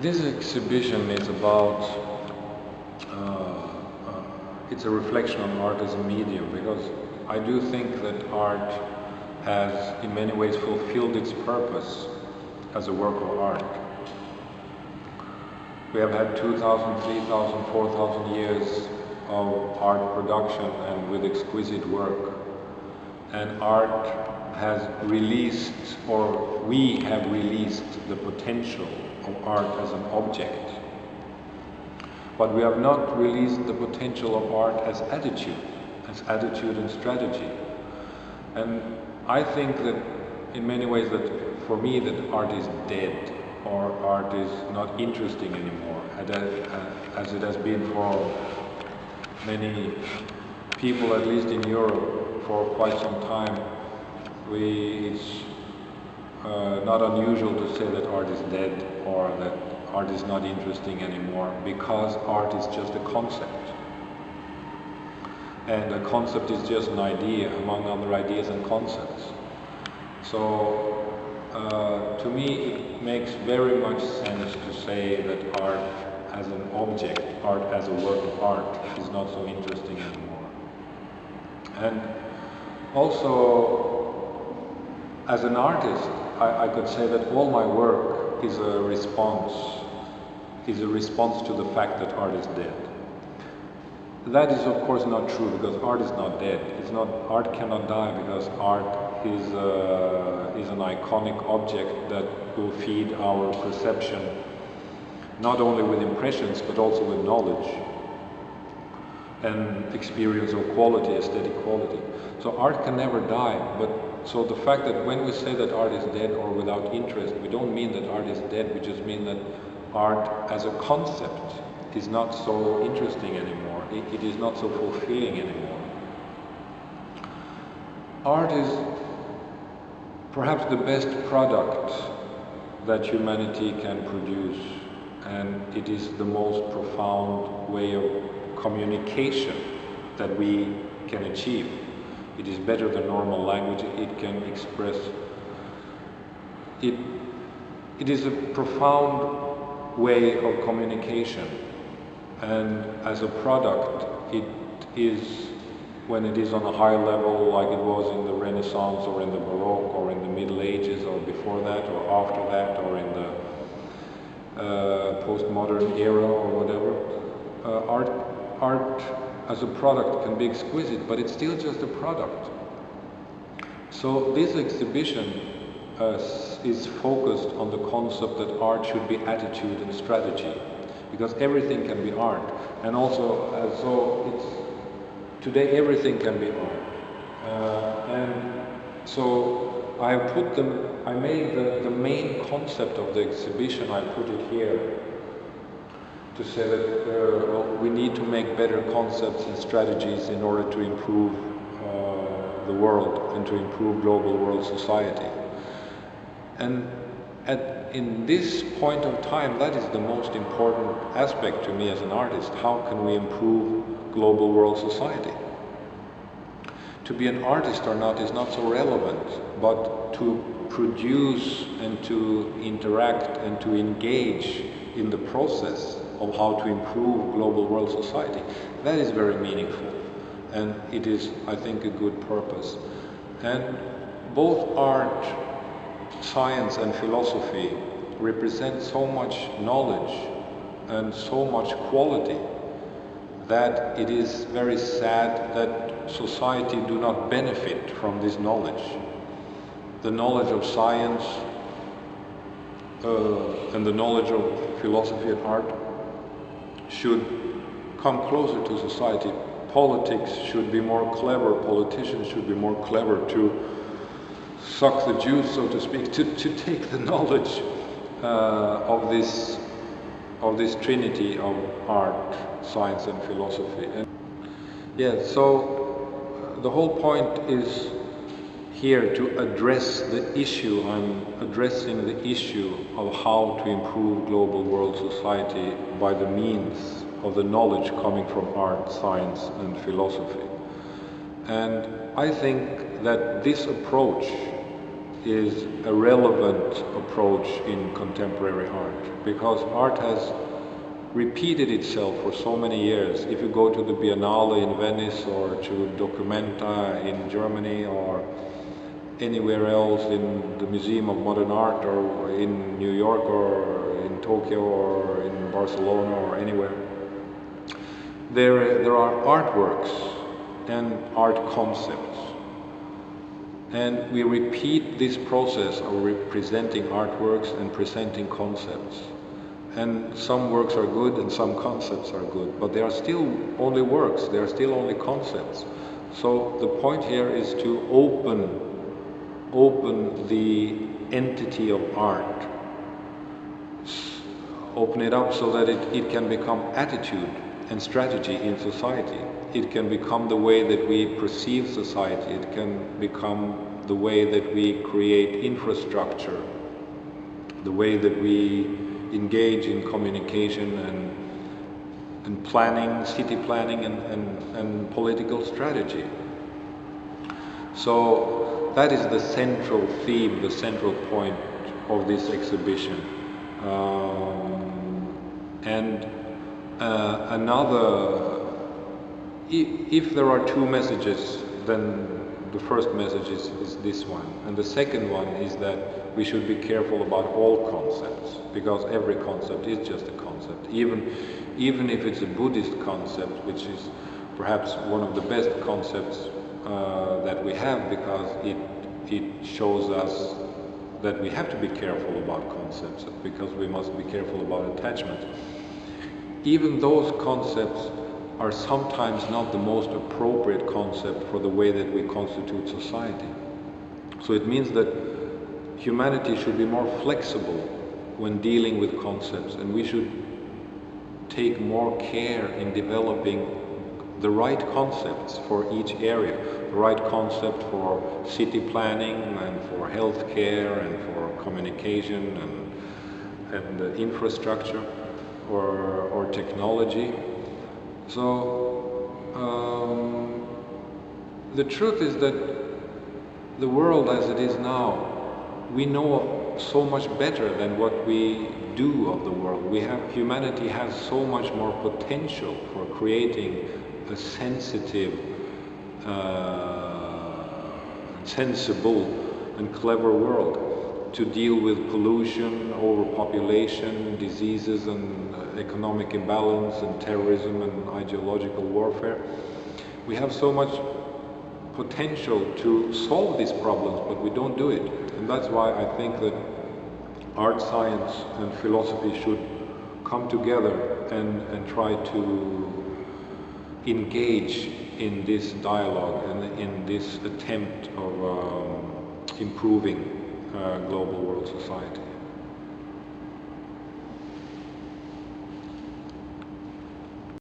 This exhibition is about, it's a reflection on art as a medium, because I do think that art has in many ways fulfilled its purpose as a work of art. We have had 2,000, 3,000, 4,000 years of art production and with exquisite work. And art has released, or we have released, the potential of art as an object. But we have not released the potential of art as attitude and strategy. And I think that in many ways that for me that art is dead, or art is not interesting anymore, as it has been for many people, at least in Europe, for quite some time. It's not unusual to say that art is dead or that art is not interesting anymore, because art is just a concept. And a concept is just an idea among other ideas and concepts. So to me it makes very much sense to say that art as an object, art as a work of art, is not so interesting anymore. And also, as an artist, I could say that all my work is a response to the fact that art is dead. That is of course not true, because art is not dead. Art cannot die, because art is an iconic object that will feed our perception, not only with impressions but also with knowledge and experience of quality, aesthetic quality. So art can never die, but so the fact that when we say that art is dead or without interest, we don't mean that art is dead, we just mean that art as a concept is not so interesting anymore, it is not so fulfilling anymore. Art is perhaps the best product that humanity can produce, and it is the most profound way of communication that we can achieve. It is better than normal language, it can express. It is a profound way of communication, and as a product, it is, when it is on a high level, like it was in the Renaissance or in the Baroque or in the Middle Ages or before that or after that or in the postmodern era or whatever, art as a product can be exquisite, but it's still just a product. So this exhibition is focused on the concept that art should be attitude and strategy, because everything can be art, and also today everything can be art. And so I made the main concept of the exhibition, I put it here, to say that we need to make better concepts and strategies in order to improve the world and to improve global world society. And in this point of time, that is the most important aspect to me as an artist. How can we improve global world society? To be an artist or not is not so relevant, but to produce and to interact and to engage in the process of how to improve global world society, that is very meaningful, and it is, I think, a good purpose. And both art, science and philosophy represent so much knowledge and so much quality that it is very sad that society do not benefit from this knowledge. The knowledge of science and the knowledge of philosophy and art should come closer to society. Politics should be more clever, politicians should be more clever to suck the juice, so to speak, to take the knowledge of this trinity of art, science and philosophy. And yeah, so the whole point is here to address the issue. I'm addressing the issue of how to improve global world society by the means of the knowledge coming from art, science and philosophy. And I think that this approach is a relevant approach in contemporary art, because art has repeated itself for so many years. If you go to the Biennale in Venice or to Documenta in Germany or anywhere else, in the Museum of Modern Art or in New York or in Tokyo or in Barcelona or anywhere, there are artworks and art concepts. And we repeat this process of representing artworks and presenting concepts. And some works are good and some concepts are good, but they are still only works, they are still only concepts. So the point here is to open the entity of art, open it up so that it can become attitude and strategy in society. It can become the way that we perceive society. It can become the way that we create infrastructure, the way that we engage in communication and planning, city planning and political strategy. So that is the central theme, the central point of this exhibition. If there are two messages, then the first message is this one. And the second one is that we should be careful about all concepts, because every concept is just a concept. Even if it's a Buddhist concept, which is perhaps one of the best concepts that we have, because it shows us that we have to be careful about concepts, because we must be careful about attachment. Even those concepts are sometimes not the most appropriate concept for the way that we constitute society. So it means that humanity should be more flexible when dealing with concepts, and we should take more care in developing the right concepts for each area. The right concept for city planning and for healthcare and for communication and infrastructure or technology. So the truth is that the world as it is now, we know so much better than what we do of the world. Humanity has so much more potential for creating a sensitive, sensible and clever world to deal with pollution, overpopulation, diseases and economic imbalance and terrorism and ideological warfare. We have so much potential to solve these problems, but we don't do it. And that's why I think that art, science and philosophy should come together and try to engage in this dialogue and in this attempt of improving global world society.